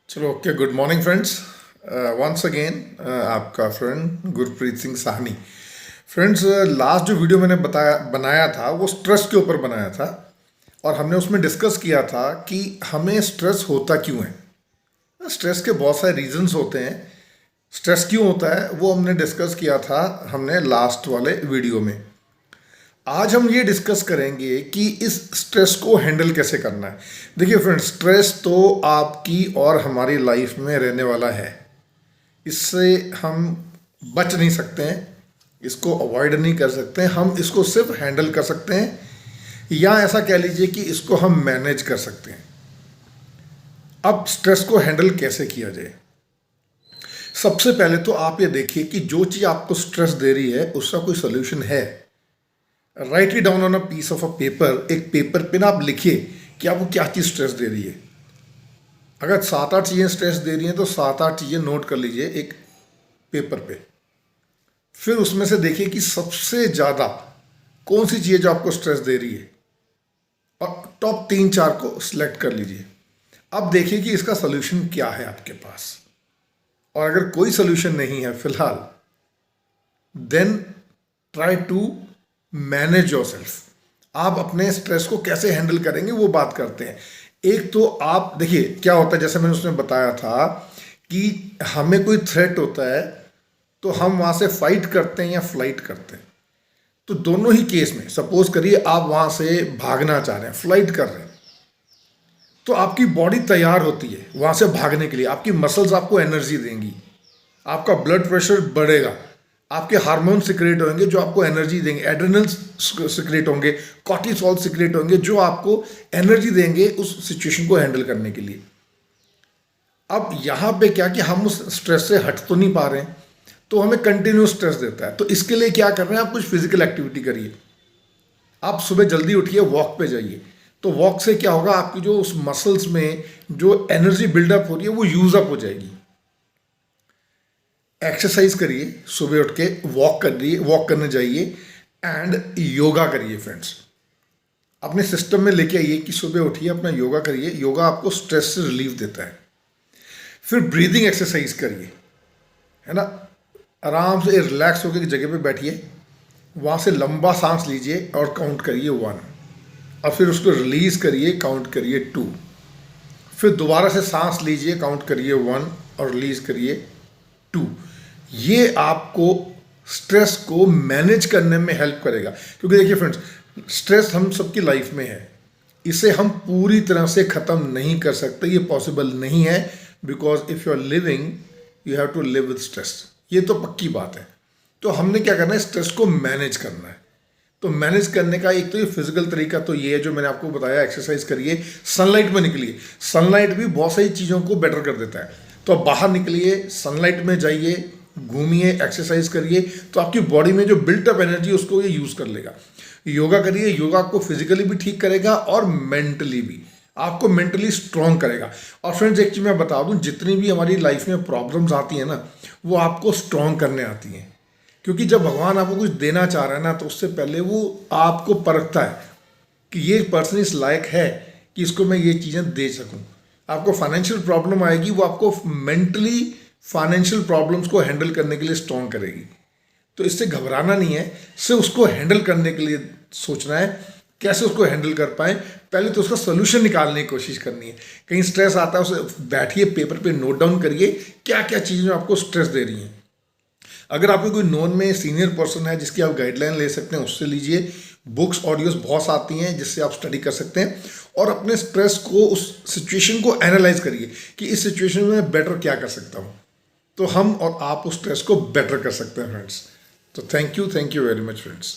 चलो okay. Good morning friends. Once again आपका friend Gurpreet Singh Sahni. Friends, last जो वीडियो मैंने बनाया था वो स्ट्रेस के ऊपर बनाया था और हमने उसमें डिस्कस किया था कि हमें स्ट्रेस होता क्यों है। स्ट्रेस के बहुत सारे रीजंस होते हैं। स्ट्रेस क्यों होता है वो हमने डिस्कस किया था हमने लास्ट वाले वीडियो में। आज हम ये डिस्कस करेंगे कि इस स्ट्रेस को हैंडल कैसे करना है। देखिए फ्रेंड्स, स्ट्रेस तो आपकी और हमारी लाइफ में रहने वाला है। इससे हम बच नहीं सकते हैं, इसको अवॉइड नहीं कर सकते हैं। हम इसको सिर्फ हैंडल कर सकते हैं, या ऐसा कह लीजिए कि इसको हम मैनेज कर सकते हैं। अब स्ट्रेस को हैंडल कैसे किया जाए। सबसे पहले तो आप ये देखिए कि जो चीज़ आपको स्ट्रेस दे रही है उसका कोई सोल्यूशन है। Write it down on a piece of a paper. एक पेपर पे ना आप लिखिए कि आपको क्या चीज़ स्ट्रेस दे रही है। अगर 7-8 चीज़ें स्ट्रेस दे रही हैं तो 7-8 चीज़ें नोट कर लीजिए एक पेपर पे। फिर उसमें से देखिए कि सबसे ज़्यादा कौन सी चीज़ जो आपको स्ट्रेस दे रही है और टॉप 3-4 को सिलेक्ट कर लीजिए। अब देखिए कि इसका सोल्यूशन क्या है आपके पास, और अगर कोई सोल्यूशन नहीं है फिलहाल, then try to manage yourself. आप अपने स्ट्रेस को कैसे हैंडल करेंगे वो बात करते हैं। एक तो आप देखिए क्या होता है, जैसे मैंने उसमें बताया था कि हमें कोई थ्रेट होता है तो हम वहाँ से फाइट करते हैं या फ्लाइट करते हैं। तो दोनों ही केस में सपोज करिए आप वहाँ से भागना चाह रहे हैं, फ्लाइट कर रहे हैं, तो आपकी बॉडी तैयार होती है वहाँ से भागने के लिए। आपकी मसल्स आपको एनर्जी देंगी, आपका ब्लड प्रेशर बढ़ेगा, आपके हार्मोन सिक्रेट होंगे जो आपको एनर्जी देंगे, एड्रेनल सिक्रेट होंगे, कॉर्टिसोल सिक्रेट होंगे जो आपको एनर्जी देंगे उस सिचुएशन को हैंडल करने के लिए। अब यहाँ पे क्या कि हम उस स्ट्रेस से हट तो नहीं पा रहे हैं, तो हमें कंटिन्यूस स्ट्रेस देता है। तो इसके लिए क्या कर रहे हैं, आप कुछ फिजिकल एक्टिविटी करिए। आप सुबह जल्दी उठिए, वॉक पे जाइए। तो वॉक से क्या होगा, आपकी जो उस मसल्स में जो एनर्जी बिल्डअप हो रही है वो यूज अप हो जाएगी। एक्सरसाइज करिए, सुबह उठ के वॉक करने जाइए एंड योगा करिए। फ्रेंड्स, अपने सिस्टम में लेके आइए कि सुबह उठिए अपना योगा करिए। योगा आपको स्ट्रेस से रिलीफ देता है। फिर ब्रीदिंग एक्सरसाइज करिए, है ना। आराम से रिलैक्स होकर जगह पे बैठिए, वहाँ से लंबा सांस लीजिए और काउंट करिए 1, और फिर उसको रिलीज करिए, काउंट करिए 2। फिर दोबारा से सांस लीजिए, काउंट करिए 1 और रिलीज करिए 2। ये आपको स्ट्रेस को मैनेज करने में हेल्प करेगा। क्योंकि देखिए फ्रेंड्स, स्ट्रेस हम सबकी लाइफ में है, इसे हम पूरी तरह से ख़त्म नहीं कर सकते, ये पॉसिबल नहीं है। Because if you are living you have to live with stress, ये तो पक्की बात है। तो हमने क्या करना है, स्ट्रेस को मैनेज करना है। तो मैनेज करने का एक तो ये फिजिकल तरीका तो ये है जो मैंने आपको बताया, एक्सरसाइज करिए, सनलाइट में निकलिए। सनलाइट भी बहुत सारी चीज़ों को बेटर कर देता है। तो आप बाहर निकलिए, सनलाइट में जाइए, घूमिए, एक्सरसाइज करिए, तो आपकी बॉडी में जो बिल्टअप एनर्जी उसको ये यूज़ कर लेगा। योगा करिए, योगा आपको फिजिकली भी ठीक करेगा और मेंटली भी, आपको मेंटली स्ट्रॉन्ग करेगा। और फ्रेंड्स, एक चीज़ मैं बता दूं, जितनी भी हमारी लाइफ में प्रॉब्लम्स आती हैं ना, वो आपको स्ट्रॉन्ग करने आती हैं। क्योंकि जब भगवान आपको कुछ देना चाह रहा है ना, तो उससे पहले वो आपको परखता है कि ये पर्सन इस लायक है कि इसको मैं ये चीज़ें दे सकूं। आपको फाइनेंशियल प्रॉब्लम आएगी, वो आपको मेंटली फाइनेंशियल प्रॉब्लम्स को हैंडल करने के लिए स्ट्रॉन्ग करेगी। तो इससे घबराना नहीं है, सिर्फ उसको हैंडल करने के लिए सोचना है कैसे उसको हैंडल कर पाएँ। पहले तो उसका सोल्यूशन निकालने की कोशिश करनी है। कहीं स्ट्रेस आता है, उसे बैठिए, पेपर पे नोट डाउन करिए क्या क्या चीज़ें आपको स्ट्रेस दे रही हैं। अगर आपको कोई नोन में सीनियर पर्सन है जिसकी आप गाइडलाइन ले सकते हैं, उससे लीजिए। बुक्स, ऑडियोज बहुत आती हैं जिससे आप स्टडी कर सकते हैं, और अपने स्ट्रेस को, उस सिचुएशन को एनालाइज करिए कि इस सिचुएशन में बेटर क्या कर सकता हूँ। तो हम और आप उस स्ट्रेस को बेटर कर सकते हैं फ्रेंड्स। तो thank you very much friends.